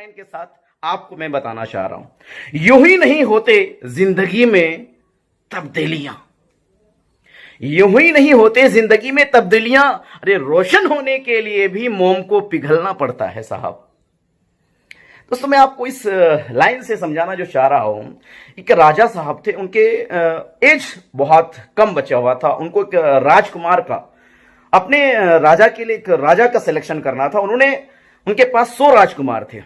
Line के साथ आपको मैं बताना चाह रहा हूं, यूं ही नहीं होते जिंदगी में तब्दीलियां, यूं ही नहीं होते जिंदगी में तब्दीलियां। अरे रोशन होने के लिए भी मोम को पिघलना पड़ता है साहब। दोस्तों मैं आपको इस लाइन से समझाना जो चाह रहा हूं, एक राजा साहब थे, उनके एज बहुत कम बचा हुआ था, उनको एक राजकुमार का, अपने राजा के लिए एक राजा का सिलेक्शन करना था। उनके पास 100 राजकुमार थे।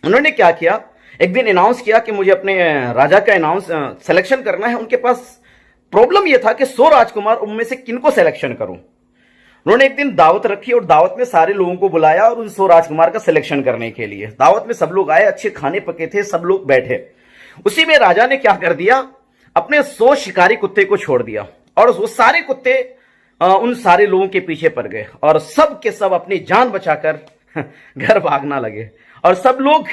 उन्होंने क्या किया, एक दिन अनाउंस किया कि मुझे अपने राजा का सिलेक्शन करना है। उनके पास प्रॉब्लम यह था कि 100 राजकुमार, उनमें से किनको सिलेक्शन करूं। उन्होंने एक दिन दावत रखी और दावत में सारे लोगों को बुलाया और उन 100 राजकुमार का सिलेक्शन करने के लिए दावत में सब लोग आए, अच्छे खाने पके थे, सब लोग बैठे। उसी में राजा ने क्या कर दिया, अपने 100 शिकारी कुत्ते को छोड़ दिया और वो सारे कुत्ते उन सारे लोगों के पीछे पड़ गए और सब के सब अपनी जान बचाकर घर भागना लगे और सब लोग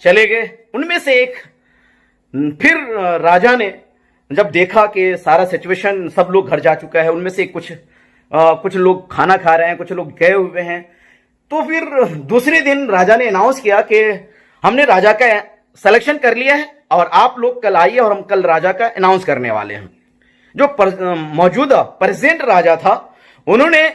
चले गए। उनमें से एक, फिर राजा ने जब देखा कि सारा सिचुएशन, सब लोग घर जा चुका है, उनमें से कुछ लोग खाना खा रहे हैं, कुछ लोग गए हुए हैं, तो फिर दूसरे दिन राजा ने अनाउंस किया कि हमने राजा का सिलेक्शन कर लिया है और आप लोग कल आइए और हम कल राजा का अनाउंस करने वाले हैं। जो मौजूदा प्रेजेंट राजा था, उन्होंने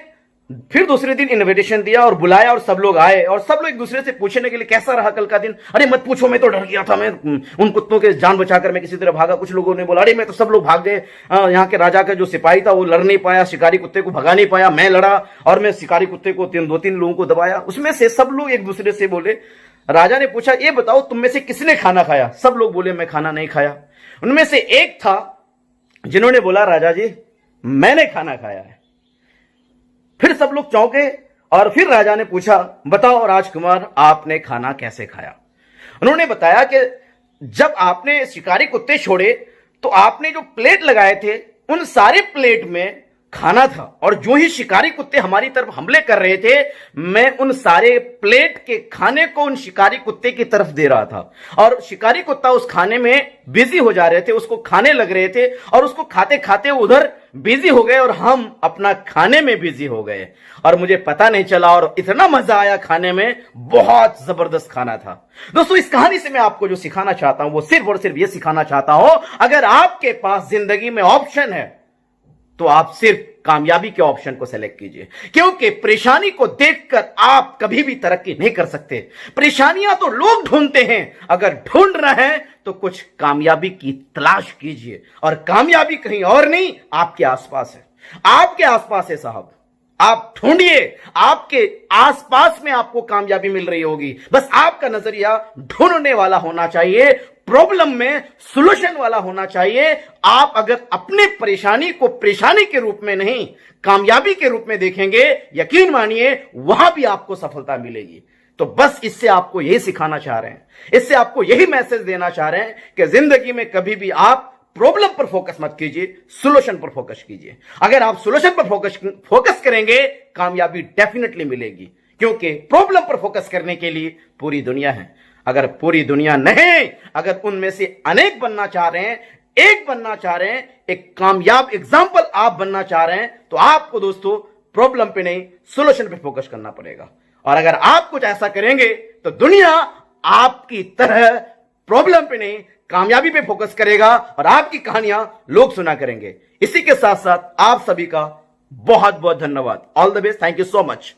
फिर दूसरे दिन इनविटेशन दिया और बुलाया और सब लोग आए और सब लोग एक दूसरे से पूछने के लिए कैसा रहा कल का दिन। अरे मत पूछो, मैं तो डर गया था, मैं उन कुत्तों के जान बचाकर मैं किसी तरह भागा। कुछ लोगों ने बोला अरे मैं तो, सब लोग भाग गए, यहाँ के राजा का जो सिपाही था वो लड़ नहीं पाया, शिकारी कुत्ते को भगा नहीं पाया, मैं लड़ा और मैं शिकारी कुत्ते को 2-3 लोगों को दबाया। उसमें से सब लोग एक दूसरे से बोले, राजा ने पूछा ये बताओ तुम में से किसने खाना खाया। सब लोग बोले मैं खाना नहीं खाया। उनमें से एक था जिन्होंने बोला राजा जी मैंने खाना खाया है। फिर सब लोग चौंके और फिर राजा ने पूछा बताओ राजकुमार आपने खाना कैसे खाया। उन्होंने बताया कि जब आपने शिकारी कुत्ते छोड़े तो आपने जो प्लेट लगाए थे उन सारे प्लेट में खाना था और जो ही शिकारी कुत्ते हमारी तरफ हमले कर रहे थे, मैं उन सारे प्लेट के खाने को उन शिकारी कुत्ते की तरफ दे रहा था और शिकारी कुत्ता उस खाने में बिजी हो जा रहे थे, उसको खाने लग रहे थे और उसको खाते खाते उधर बिजी हो गए और हम अपना खाने में बिजी हो गए और मुझे पता नहीं चला और इतना मजा आया खाने में, बहुत जबरदस्त खाना था। दोस्तों इस कहानी से मैं आपको जो सिखाना चाहता हूं वो सिर्फ और सिर्फ ये सिखाना चाहता हूं, अगर आपके पास जिंदगी में ऑप्शन है तो आप सिर्फ कामयाबी के ऑप्शन को सेलेक्ट कीजिए, क्योंकि परेशानी को देखकर आप कभी भी तरक्की नहीं कर सकते। परेशानियां तो लोग ढूंढते हैं, अगर ढूंढ रहे हैं तो कुछ कामयाबी की तलाश कीजिए और कामयाबी कहीं और नहीं आपके आसपास है, आपके आसपास है साहब। आप ढूंढिए, आपके आसपास में आपको कामयाबी मिल रही होगी, बस आपका नजरिया ढूंढने वाला होना चाहिए, प्रॉब्लम में सॉल्यूशन वाला होना चाहिए। आप अगर अपने परेशानी को परेशानी के रूप में नहीं कामयाबी के रूप में देखेंगे, यकीन मानिए वहां भी आपको सफलता मिलेगी। तो बस इससे आपको यही सिखाना चाह रहे हैं, इससे आपको यही मैसेज देना चाह रहे हैं कि जिंदगी में कभी भी आप प्रॉब्लम पर फोकस मत कीजिए, सॉल्यूशन पर फोकस कीजिए। अगर आप सॉल्यूशन पर फोकस करेंगे कामयाबी डेफिनेटली मिलेगी, क्योंकि प्रॉब्लम पर फोकस करने के लिए पूरी दुनिया है। अगर पूरी दुनिया नहीं, अगर उनमें से अनेक बनना चाह रहे हैं, एक बनना चाह रहे हैं, एक कामयाब एग्जाम्पल आप बनना चाह रहे हैं, तो आपको दोस्तों प्रॉब्लम पे नहीं सॉल्यूशन पे फोकस करना पड़ेगा। और अगर आप कुछ ऐसा करेंगे तो दुनिया आपकी तरह प्रॉब्लम पे नहीं कामयाबी पे फोकस करेगा और आपकी कहानियां लोग सुना करेंगे। इसी के साथ साथ आप सभी का बहुत बहुत धन्यवाद। All the best, thank you so much.